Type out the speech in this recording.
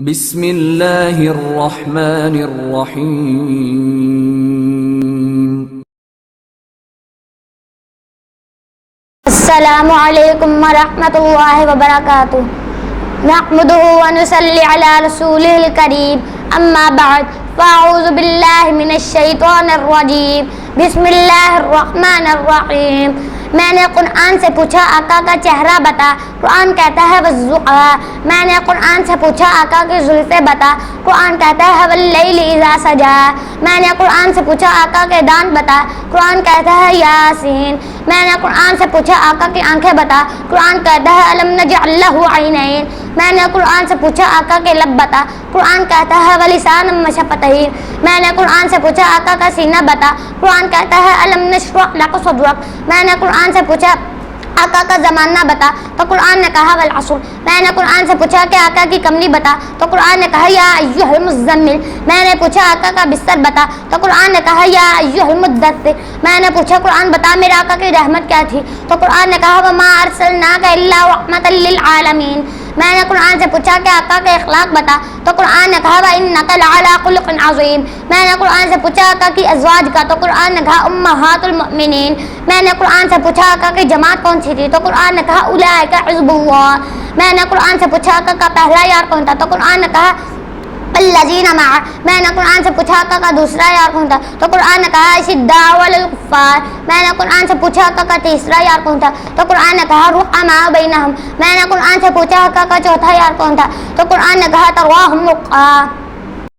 بسم اللہ الرحمن الرحیم۔ السلام علیکم ورحمۃ اللہ وبرکاتہ۔ نحمدہ ونصلی علی رسولہ الکریم، اما بعد فاعوذ باللہ من الشیطان الرجیم، بسم اللہ الرحمن الرحیم۔ میں نے قرآن سے پوچھا آقا کا چہرہ بتا، قرآن کہتا ہے والضحیٰ۔ میں نے قرآن سے پوچھا آقا کی زلفیں بتا، قرآن کہتا ہے واللیل اذا سجا۔ میں نے قرآن سے پوچھا آقا کے دانت بتا، قرآن کہتا ہے یاسین۔ میں نے قرآن سے پوچھا آقا کی آنکھیں بتا، قرآن کہتا ہے الم نجعل لہ عینین۔ میں نے قرآن سے پوچھا آقا کے لب بتا، قرآن کہتا ہے ولسانا وشفتین۔ میں نے قرآن سے پوچھا آقا کا سینہ بتا، قرآن کہتا ہے الم نشرح لک صدرک۔ میں نے قرآن سے پوچھا آقا کا زمانہ بتا تو قرآن نے کہا والعصر۔ میں نے قرآن سے پوچھا کہ آقا کی کملی بتا تو قرآن نے کہا یا ایھا المزمل۔ میں نے پوچھا آقا کا بستر بتا تو قرآن نے کہا یا ایھا المدثر۔ میں نے پوچھا قرآن بتا میرے آقا کی رحمت کیا تھی تو قرآن نے کہا وما ارسلناک الا رحمۃ للعالمین۔ میں نے قرآن سے پوچھا کہ آقا کے اخلاق بتا تو قرآن نے کہا وانک لعلی خلق عظیم۔ میں نے قرآن سے پوچھا آقا کی ازواج کا تو قرآن نے کہا امہات المؤمنین۔ میں نے قرآن سے پوچھا آقا کی جماعت کون سی تھی تو قرآن نے کہا اولئک حزب اللہ۔ میں نے قرآن سے پوچھا آقا کا پہلا یار کون تھا تو قرآن نے کہا الذین معہ۔ میں نے قرآن سے پوچھا آقا کا دوسرا یار کون تھا تو قرآن نے کہا اشداء علی الکفار۔ میں نے قرآن سے پوچھا آقا کا تیسرا یار کون تھا تو قرآن نے کہا رحماء بینہم۔ میں نے قرآن سے پوچھا آقا کا چوتھا یار کون تھا تو قرآن نے کہا ترواہم رقعا۔